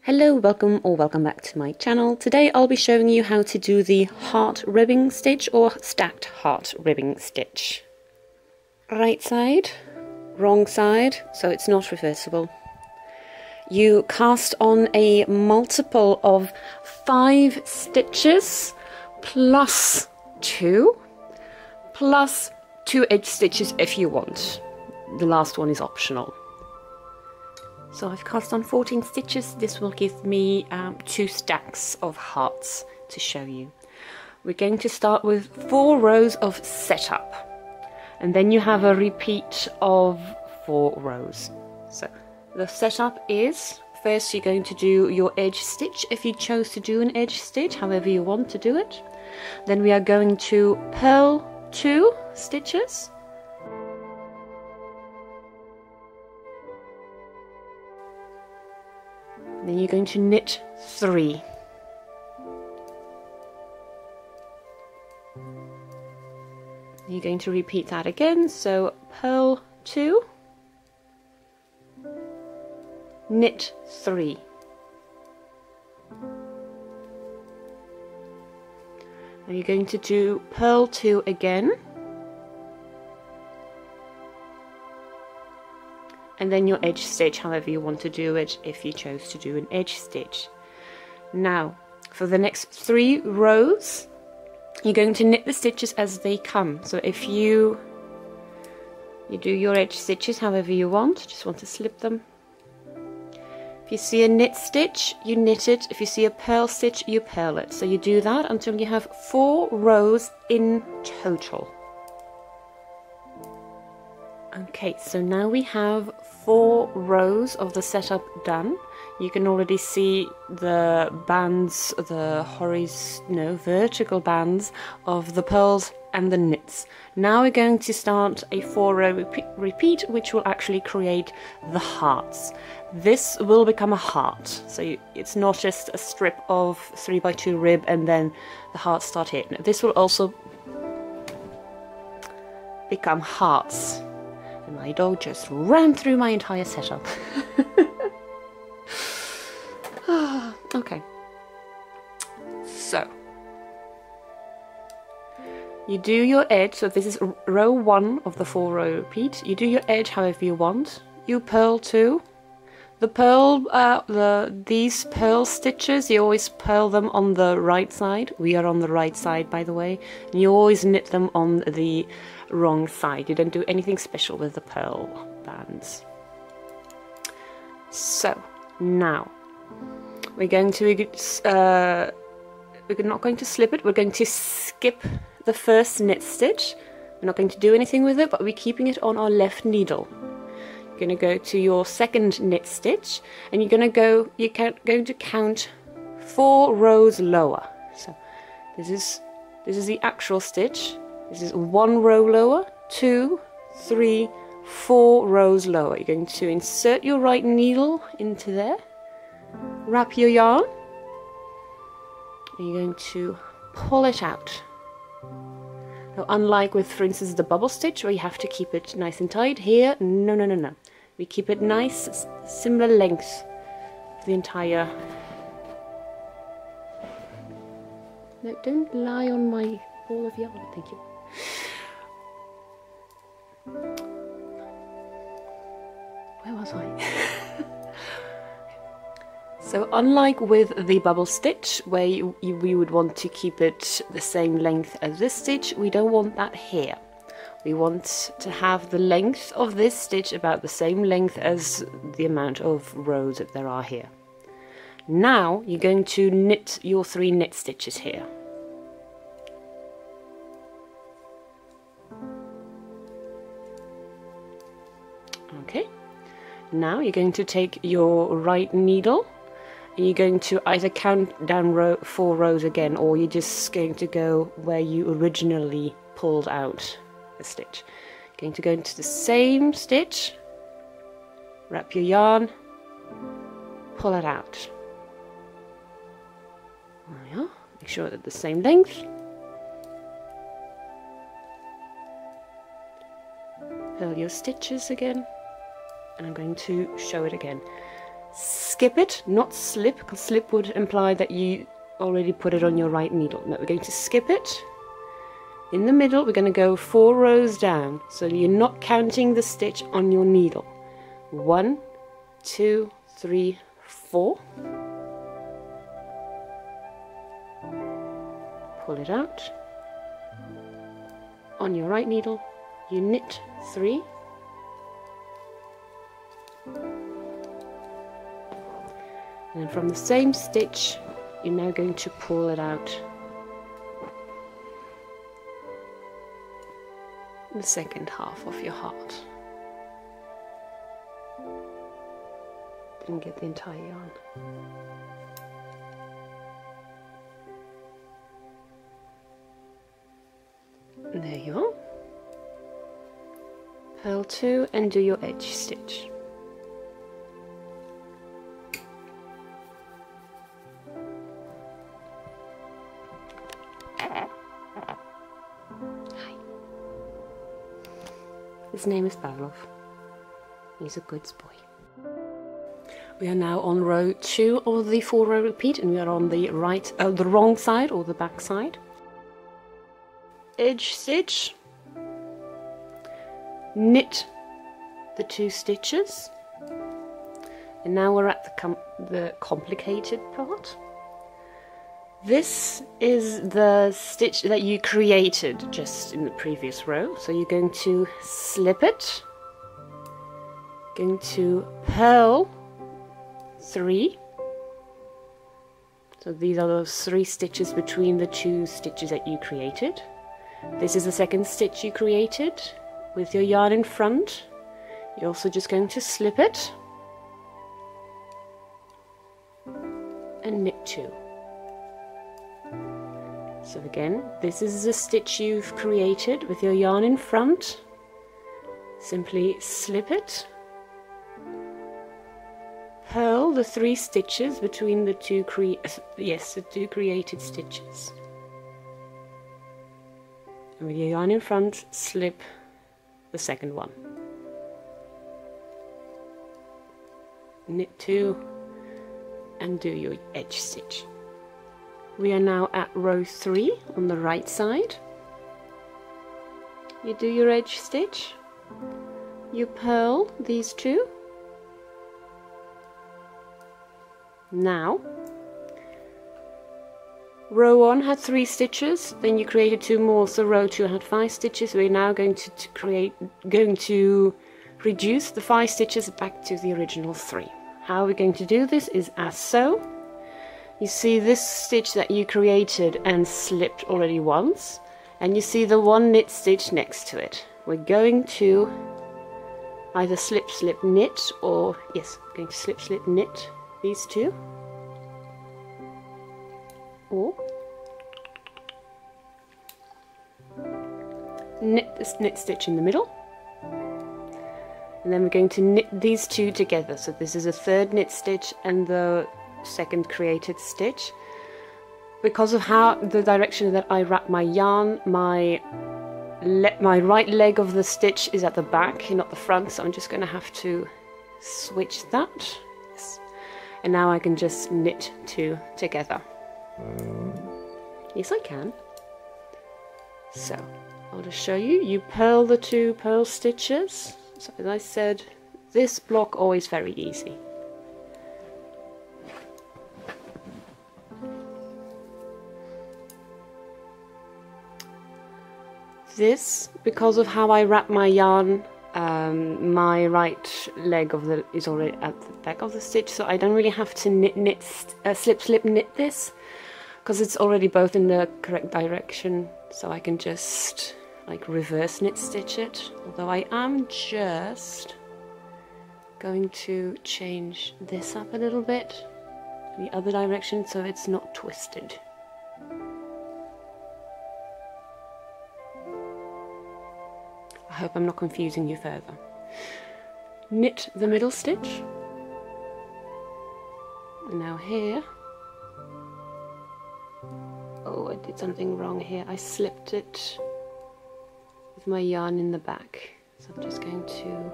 Hello, welcome or welcome back to my channel. Today I'll be showing you how to do the heart ribbing stitch or stacked heart ribbing stitch. Right side, wrong side, so it's not reversible. You cast on a multiple of 5 stitches plus 2 edge stitches if you want. The last one is optional. So I've cast on 14 stitches. This will give me 2 stacks of hearts to show you. We're going to start with 4 rows of setup, and then you have a repeat of 4 rows. So the setup is, first you're going to do your edge stitch if you chose to do an edge stitch, however you want to do it. Then we are going to purl 2 stitches. Then you're going to knit 3. You're going to repeat that again, so purl 2, knit 3. Now you're going to do purl 2 again, and then your edge stitch, however you want to do it, if you chose to do an edge stitch. Now, for the next 3 rows, you're going to knit the stitches as they come. So if you do your edge stitches however you want, just want to slip them. If you see a knit stitch, you knit it. If you see a purl stitch, you purl it. So you do that until you have 4 rows in total. Okay, so now we have 4 rows of the setup done. You can already see the bands, the vertical bands of the purls and the knits. Now we're going to start a 4-row repeat, which will actually create the hearts. This will become a heart, so it's not just a strip of 3x2 rib and then the hearts start here. No, this will also become hearts. And my dog just ran through my entire setup. Okay, so you do your edge, so this is row 1 of the 4-row repeat. You do your edge however you want. You purl 2. The purl, these purl stitches, you always purl them on the right side. We are on the right side, by the way. And you always knit them on the wrong side. You don't do anything special with the purl bands. So now we're going to we're not going to slip it. We're going to skip the first knit stitch. We're not going to do anything with it, but we're keeping it on our left needle. You're going to go to your second knit stitch, and you're going to count 4 rows lower. So this is the actual stitch. This is 1 row lower, 2, 3, 4 rows lower. You're going to insert your right needle into there, wrap your yarn, and you're going to pull it out. Now, unlike with, for instance, the bubble stitch where you have to keep it nice and tight, here, no. We keep it nice, similar length for the entire... No, don't lie on my ball of yarn, thank you. Where was I? So unlike with the bubble stitch, where we would want to keep it the same length as this stitch, we don't want that here. We want to have the length of this stitch about the same length as the amount of rows that there are here. Now you're going to knit your 3 knit stitches here. Okay, now you're going to take your right needle and you're going to either count down 4 rows again, or you're just going to go where you originally pulled out the stitch. You're going to go into the same stitch, wrap your yarn, pull it out. There we are. Make sure they're the same length. Purl your stitches again, and I'm going to show it again. skip it, not slip, because slip would imply that you already put it on your right needle. No, we're going to skip it. In the middle, we're going to go 4 rows down, so you're not counting the stitch on your needle. 1, 2, 3, 4. Pull it out. On your right needle, you knit 3. And then from the same stitch, you're now going to pull it out. The second half of your heart. Didn't get the entire yarn. There you are. Purl 2 and do your edge stitch. His name is Pavlov. He's a good boy. We are now on row 2 of the 4-row repeat, and we are on the the wrong side or the back side. Edge stitch. Knit the 2 stitches, and now we're at the complicated part. This is the stitch that you created just in the previous row. So you're going to slip it, going to purl 3. So these are those 3 stitches between the 2 stitches that you created. This is the second stitch you created with your yarn in front. You're also just going to slip it and knit 2. So again, this is the stitch you've created with your yarn in front. Simply slip it, purl the 3 stitches between the 2 created stitches. And with your yarn in front, slip the second one. Knit 2 and do your edge stitch. We are now at row 3 on the right side. You do your edge stitch, you purl these 2. Now, row 1 had 3 stitches, then you created 2 more, so row 2 had 5 stitches. We're now going to reduce the 5 stitches back to the original 3. How we're going to do this is as so. You see this stitch that you created and slipped already once, and you see the 1 knit stitch next to it. We're going to either slip, slip, knit, or yes, I'm going to slip, slip, knit these 2, or knit this knit stitch in the middle, and then we're going to knit these 2 together. So this is a 3rd knit stitch and the 2nd created stitch. Because of how the direction that I wrap my yarn, my right leg of the stitch is at the back, not the front, so I'm just going to have to switch that. Yes. And now I can just knit 2 together. Yes, I can. So I'll just show you. You purl the 2 purl stitches. So as I said, this block always very easy. This, because of how I wrap my yarn, my right leg is already at the back of the stitch, so I don't really have to slip, slip, knit this, because it's already both in the correct direction. So I can just like reverse knit stitch it. Although I am just going to change this up a little bit, the other direction, so it's not twisted. I hope I'm not confusing you further. Knit the middle stitch. And now here. Oh, I did something wrong here. I slipped it with my yarn in the back. So I'm just going to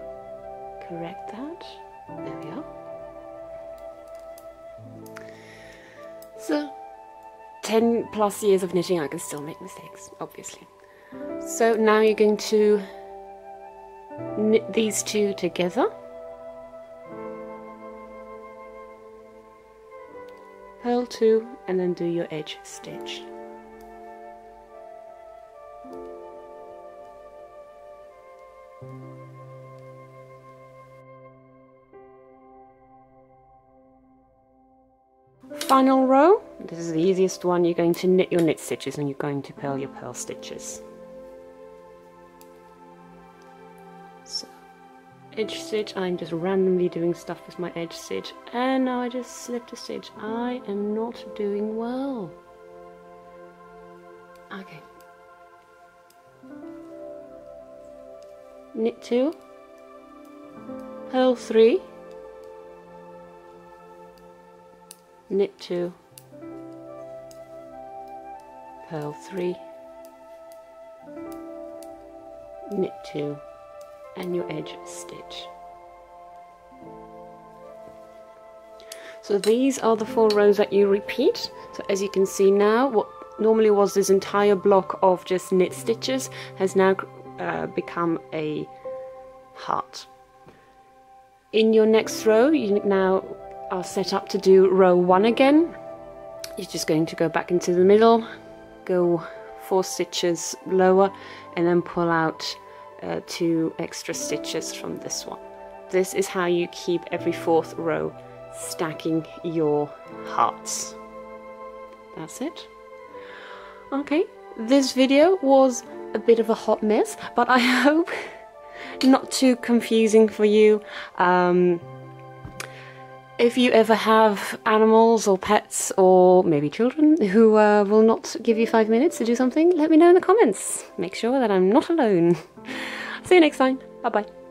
correct that. There we are. 10 plus years of knitting, I can still make mistakes, obviously. So now you're going to knit these two together. Purl 2 and then do your edge stitch. Final row, this is the easiest one, you're going to knit your knit stitches and you're going to purl your purl stitches. So, edge stitch, I'm just randomly doing stuff with my edge stitch, and now I just slipped a stitch. I am not doing well. Okay. Knit 2, purl 3, knit 2, purl 3, knit 2, and your edge stitch. So these are the 4 rows that you repeat. So as you can see now, what normally was this entire block of just knit stitches has now become a heart. In your next row, you now are set up to do row 1 again. You're just going to go back into the middle, go 4 stitches lower, and then pull out 2 extra stitches from this one. This is how you keep every 4th row stacking your hearts. That's it. Okay, this video was a bit of a hot mess, but I hope not too confusing for you. If you ever have animals or pets or maybe children who will not give you 5 minutes to do something, let me know in the comments. Make sure that I'm not alone. See you next time. Bye bye.